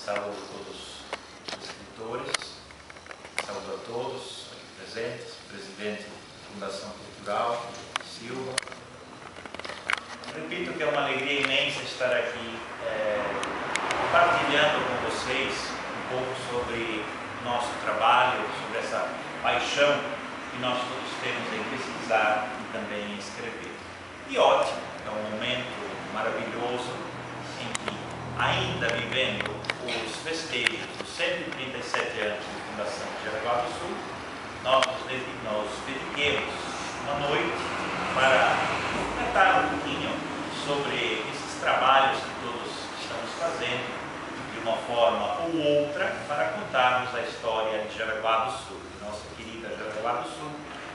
Saúdo todos os escritores, saúdo a todos aqui presentes, presidente da Fundação Cultural, Silva. Repito que é uma alegria imensa estar aqui compartilhando com vocês um pouco sobre nosso trabalho, sobre essa paixão que nós todos temos em pesquisar e também em escrever. E ótimo, é um momento maravilhoso em que, ainda vivendo os festejos dos 137 anos de fundação de Jaraguá do Sul, nós nos dediquemos uma noite para comentar um pouquinho sobre esses trabalhos que todos estamos fazendo de uma forma ou outra para contarmos a história de Jaraguá do Sul, de nossa querida Jaraguá do Sul,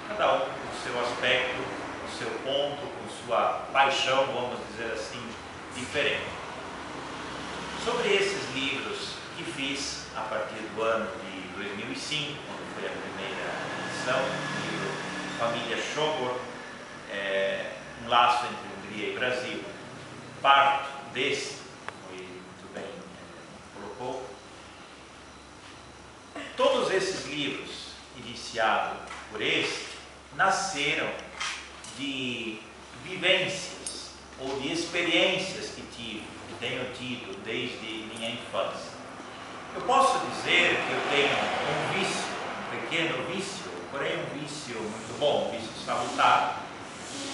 cada um com o seu aspecto, com o seu ponto, com sua paixão, vamos dizer assim, diferente. Sobre esses livros que fiz a partir do ano de 2005, quando foi a primeira edição, o livro Família Sógor, um laço entre Hungria e Brasil, parto desse, como ele muito bem colocou. Todos esses livros, iniciados por esse, nasceram de vivências ou de experiências que tenho tido desde minha infância. Eu posso dizer que eu tenho um vício, um pequeno vício, porém um vício muito bom, um vício salutar,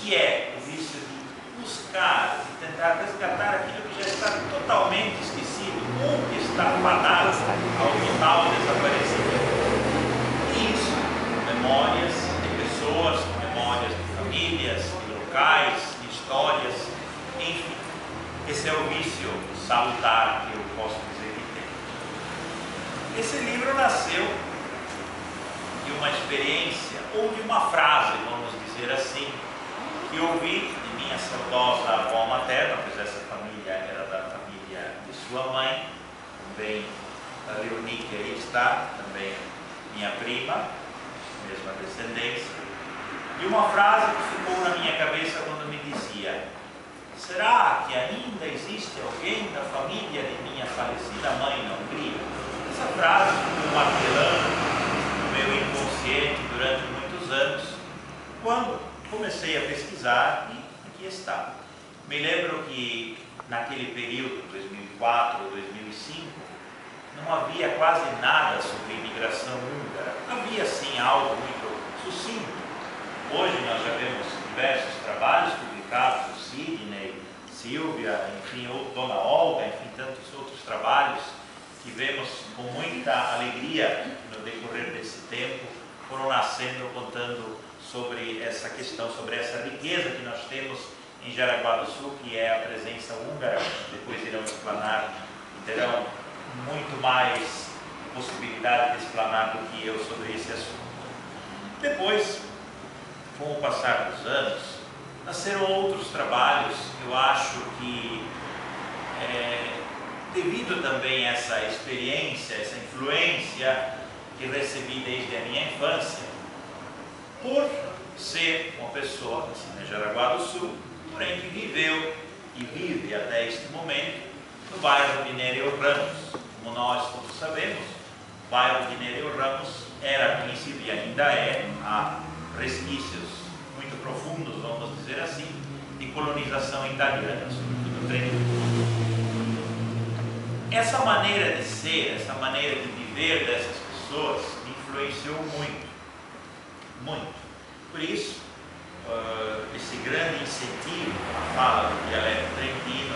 que é o vício de buscar, de tentar resgatar aquilo que já está totalmente esquecido ou que está fadado ao total desaparecimento. E isso, memórias de pessoas, memórias de famílias, de locais, de histórias, enfim. Esse é o vício salutar que eu posso dizer que tem. Esse livro nasceu de uma experiência ou de uma frase, vamos dizer assim, que eu ouvi de minha saudosa avó materna, pois essa família era da família de sua mãe, também a Leonie, que aí está, também minha prima, mesma descendência, e uma frase que ficou na minha cabeça quando me dizia: será que ainda existe alguém da família de minha falecida mãe na Hungria? Essa frase ficou martelando no meu inconsciente durante muitos anos, quando comecei a pesquisar e aqui está. Me lembro que naquele período, 2004, 2005, não havia quase nada sobre imigração húngara. Havia sim algo muito sucinto. Hoje nós já vemos diversos trabalhos publicados por Sidney, Silvia, enfim, Dona Olga, enfim, tantos outros trabalhos que vemos com muita alegria no decorrer desse tempo, foram nascendo, contando sobre essa questão, sobre essa riqueza que nós temos em Jaraguá do Sul, que é a presença húngara. Depois irão explanar e terão muito mais possibilidade de explanar do que eu sobre esse assunto. Depois, com o passar dos anos, nasceram outros trabalhos. Eu acho que, devido também a essa experiência, essa influência que recebi desde a minha infância, por ser uma pessoa em Jaraguá do Sul, porém que viveu e vive até este momento no bairro de Nereu Ramos. Como nós todos sabemos, o bairro de Nereu Ramos era conhecido e ainda é, há resquícios muito profundos, vamos dizer assim, de colonização italiana, sobretudo no Trento. Essa maneira de ser, essa maneira de viver dessas pessoas me influenciou muito, muito. Por isso, esse grande incentivo à fala do dialeto trentino,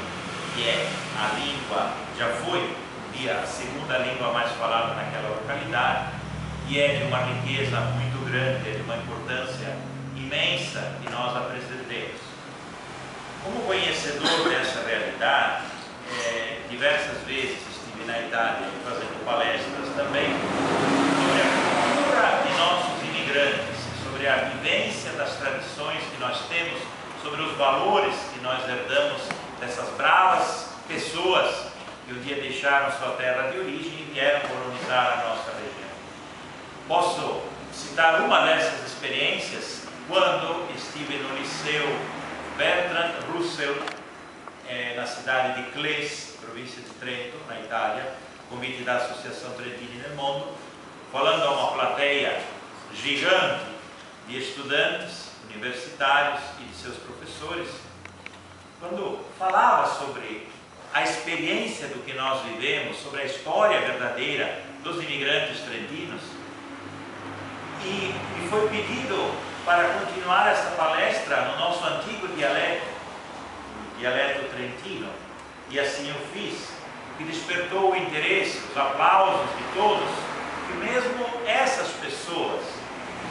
que é a língua, já foi um dia a segunda língua mais falada naquela localidade, e é de uma riqueza muito grande, é de uma importância imensa que nós apresentemos. Como conhecedor dessa realidade, diversas vezes estive na Itália fazendo palestras também sobre a cultura de nossos imigrantes, sobre a vivência das tradições que nós temos, sobre os valores que nós herdamos dessas bravas pessoas que um dia deixaram sua terra de origem e vieram colonizar a nossa região. Posso citar uma dessas experiências quando estive no Liceu Bertrand Russell, na cidade de Claes, província de Trento, na Itália, a convite da Associação Trentini del Mondo, falando a uma plateia gigante de estudantes universitários e de seus professores, quando falava sobre a experiência do que nós vivemos, sobre a história verdadeira dos imigrantes trentinos, e me foi pedido para continuar essa palestra no nosso antigo dialeto, o dialeto trentino, e assim eu fiz, que despertou o interesse, os aplausos de todos, que mesmo essas pessoas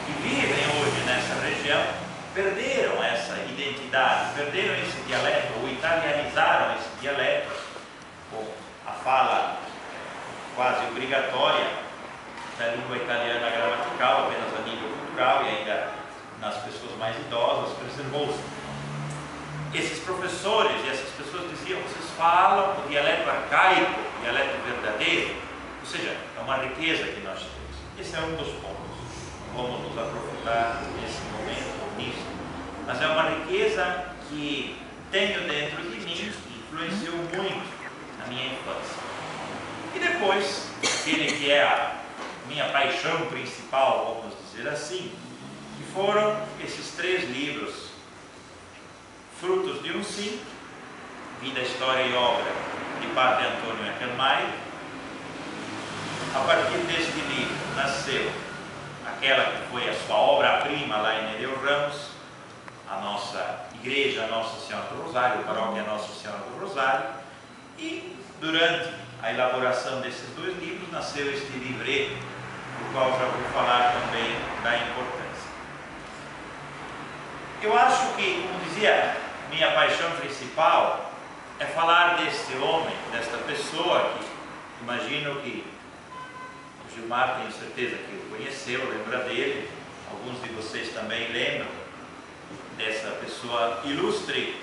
que vivem hoje nessa região perderam essa identidade, perderam esse dialeto, ou italianizaram esse dialeto, com a fala quase obrigatória da língua italiana gramatical, apenas a nível cultural, e ainda nas pessoas mais idosas, preservou-se. Esses professores e essas pessoas diziam: vocês falam o dialeto arcaico, o dialeto verdadeiro, ou seja, é uma riqueza que nós temos. Esse é um dos pontos. Não vamos nos aprofundar nesse momento ou nisso, mas é uma riqueza que tenho dentro de mim, que influenciou muito na minha infância. E depois, aquele que é a minha paixão principal, vamos dizer assim, que foram esses 3 livros, Frutos de um Sim, Vida, História e Obra, de Padre Antônio Eckermaier. A partir deste livro nasceu aquela que foi a sua obra-prima lá em Nereu Ramos, a nossa igreja Nossa Senhora do Rosário, a paróquia Nossa Senhora do Rosário, e durante a elaboração desses 2 livros nasceu este livreto, do qual já vou falar também da importância. Eu acho que, como dizia, minha paixão principal é falar deste homem, desta pessoa que imagino que o Gilmar, tenho certeza que o conheceu, lembra dele, alguns de vocês também lembram dessa pessoa ilustre,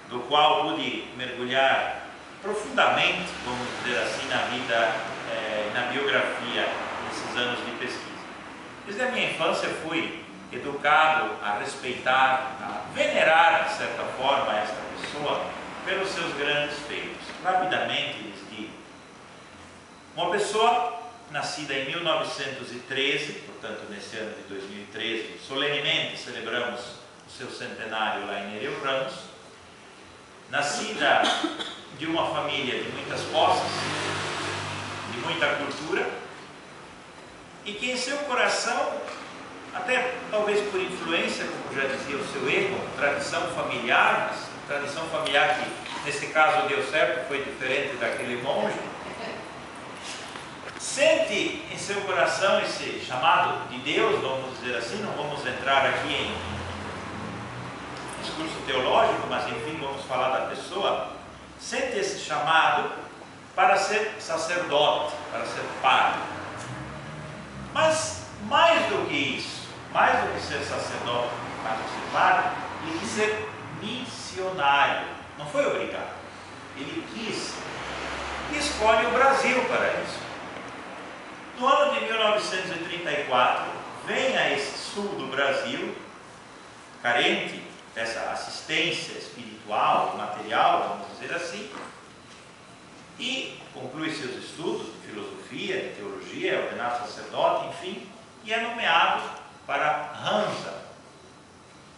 do qual pude mergulhar profundamente, vamos dizer assim, na vida, na biografia, nesses anos de pesquisa. Desde a minha infância fui educado a respeitar, a venerar, de certa forma, esta pessoa pelos seus grandes feitos. Rapidamente lhes digo: uma pessoa nascida em 1913, portanto nesse ano de 2013, solenemente celebramos o seu centenário lá em Nereu Ramos, nascida de uma família de muitas posses, de muita cultura, e que em seu coração, até talvez por influência, como já dizia o seu ego, tradição familiar que nesse caso deu certo, foi diferente daquele monge, sente em seu coração esse chamado de Deus, vamos dizer assim. Não vamos entrar aqui em discurso teológico, mas enfim, vamos falar da pessoa. Sente esse chamado para ser sacerdote, para ser padre. Mas mais do que isso, mais do que ser sacerdote, mais do que ser padre, ele quis ser missionário. Não foi obrigado, ele quis, e escolhe o Brasil para isso. No ano de 1934, vem a esse sul do Brasil, carente dessa assistência espiritual, material, vamos dizer assim, e conclui seus estudos de filosofia, de teologia, é ordenado sacerdote, enfim, e é nomeado para Hansa,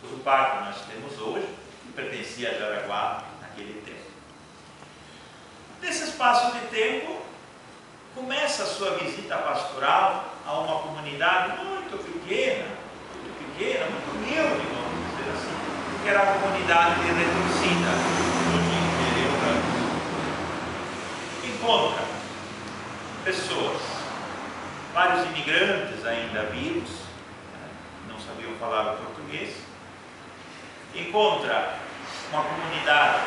o par que nós temos hoje, que pertencia a Jaraguá naquele tempo. Nesse espaço de tempo, começa a sua visita pastoral a uma comunidade muito pequena, muito humilde, vamos dizer assim, que era a comunidade de Retorcida, no Nereu Ramos. Encontra pessoas, vários imigrantes ainda vivos, não sabiam falar o português. Encontra uma comunidade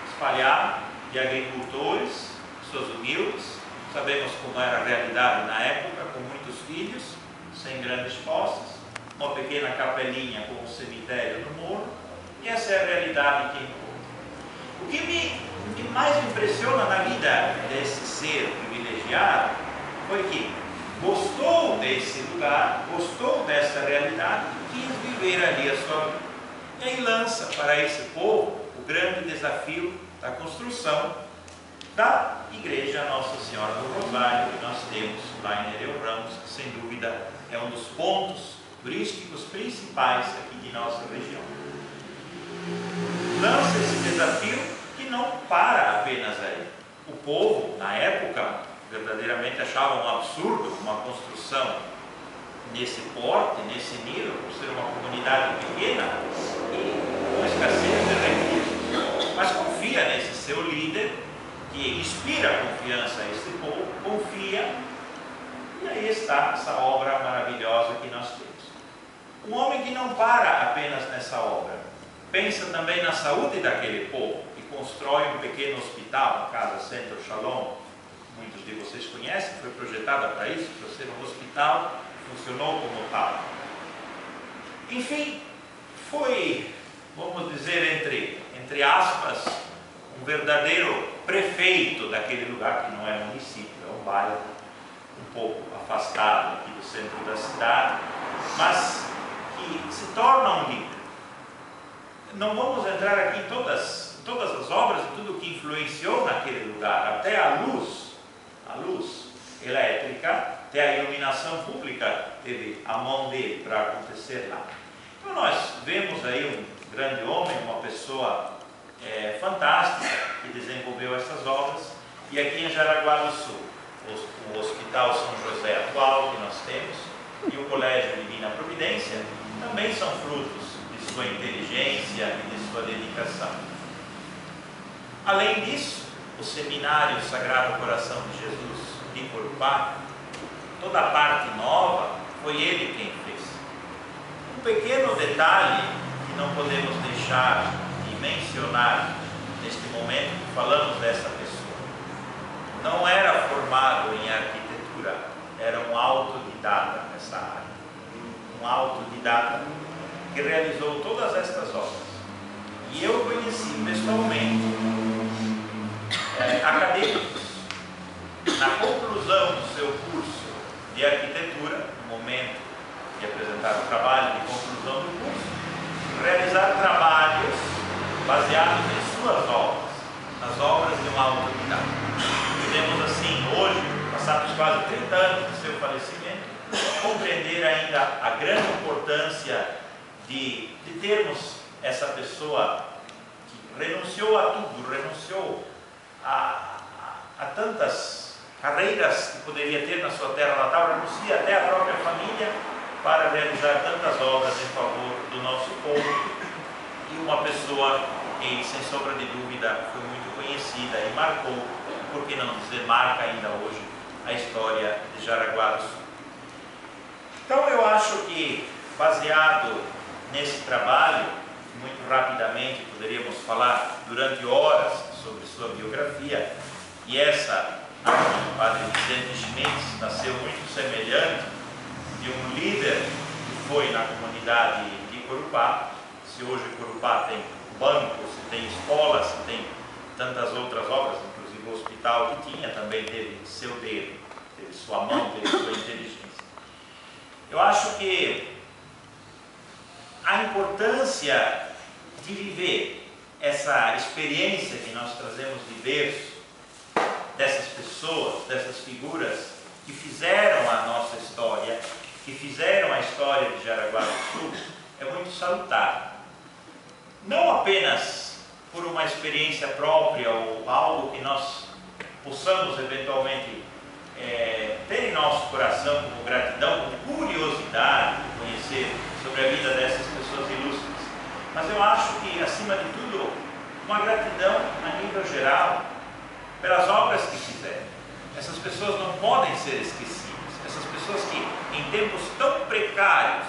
espalhada de agricultores, pessoas humildes. Sabemos como era a realidade na época, com muitos filhos, sem grandes posses, uma pequena capelinha com um cemitério no morro, e essa é a realidade que encontra. O que mais me impressiona na vida desse ser privilegiado foi que gostou desse lugar, gostou dessa realidade e quis viver ali a sua vida. E aí lança para esse povo o grande desafio da construção da Igreja Nossa Senhora do Rosário, que nós temos lá em Nereu Ramos, que sem dúvida é um dos pontos turísticos principais aqui de nossa região. Lança esse desafio que não para apenas aí. O povo, na época, verdadeiramente achava um absurdo uma construção nesse porte, nesse nível, por ser uma comunidade pequena e com escassez de recursos. Mas confia nesse seu líder, que inspira confiança a esse povo, confia, e aí está essa obra maravilhosa que nós temos. Um homem que não para apenas nessa obra, pensa também na saúde daquele povo e constrói um pequeno hospital, a Casa Centro Shalom, muitos de vocês conhecem, foi projetada para isso, para ser um hospital, funcionou como tal. Enfim, foi, vamos dizer, entre aspas, um verdadeiro prefeito daquele lugar, que não é município, é um bairro um pouco afastado aqui do centro da cidade, mas que se torna um líder. Não vamos entrar aqui em todas as obras e tudo que influenciou naquele lugar, até a luz elétrica, até a iluminação pública teve a mão dele para acontecer lá. Então nós vemos aí um grande homem, uma pessoa fantástica, que desenvolveu essas obras. E aqui em Jaraguá do Sul, o Hospital São José atual que nós temos e o Colégio Divina Providência também são frutos de sua inteligência e de sua dedicação. Além disso, o Seminário Sagrado Coração de Jesus de Corupá, toda a parte nova, foi ele quem fez. Um pequeno detalhe que não podemos deixar de mencionar neste momento que falamos dessa pessoa: não era formado em arquitetura, era um autodidata nessa área, um autodidata que realizou todas estas obras. E eu conheci pessoalmente acadêmicos na conclusão do seu curso de arquitetura, no momento de apresentar o trabalho de conclusão do curso, realizar trabalhos baseados em suas obras, nas obras de um autodidata. Podemos assim, hoje, passados quase 30 anos do seu falecimento, compreender ainda a grande importância de termos essa pessoa que renunciou a tudo, renunciou a tantas carreiras que poderia ter na sua terra natal, renuncia até a própria família para realizar tantas obras em favor do nosso povo, e uma pessoa que, sem sombra de dúvida, foi muito conhecida e marcou, por que não dizer, marca ainda hoje a história de Jaraguá do Sul. Então eu acho que, baseado nesse trabalho, muito rapidamente poderíamos falar durante horas sobre sua biografia, e essa, o padre Vicente Schmitz nasceu muito semelhante de um líder que foi na comunidade de Corupá. Se hoje Corupá tem banco, se tem escola, se tem tantas outras obras, inclusive o hospital que tinha, também teve seu dedo, teve sua mão, teve sua inteligência. Eu acho que a importância de viver essa experiência que nós trazemos de berço, dessas pessoas, dessas figuras que fizeram a nossa história, que fizeram a história de Jaraguá do Sul, é muito salutar. Não apenas por uma experiência própria ou algo que nós possamos eventualmente ter em nosso coração como gratidão, como curiosidade de conhecer sobre a vida dessas pessoas ilustres, mas eu acho que, acima de tudo, uma gratidão a nível geral pelas obras que fizeram. Essas pessoas não podem ser esquecidas. Essas pessoas que, em tempos tão precários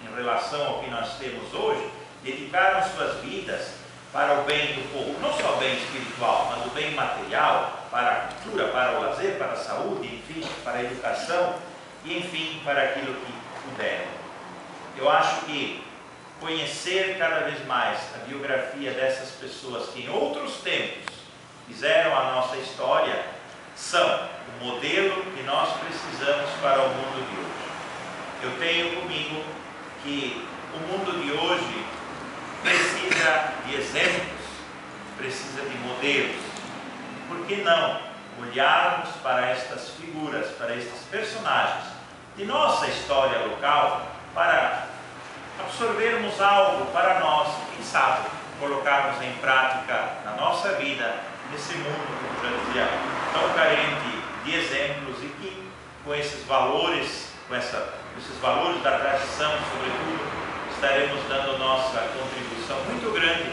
em relação ao que nós temos hoje, dedicaram suas vidas para o bem do povo, não só o bem espiritual, mas o bem material, para a cultura, para o lazer, para a saúde, enfim, para a educação e, enfim, para aquilo que puderam. Eu acho que conhecer cada vez mais a biografia dessas pessoas que em outros tempos fizeram a nossa história são o modelo que nós precisamos para o mundo de hoje. Eu tenho comigo que o mundo de hoje precisa de exemplos, precisa de modelos, por que não olharmos para estas figuras, para estes personagens de nossa história local, para absorvermos algo para nós, quem sabe, colocarmos em prática na nossa vida, nesse mundo, como já dizia, tão carente de exemplos, e que com esses valores, esses valores da tradição, sobretudo, estaremos dando nossa contribuição muito grande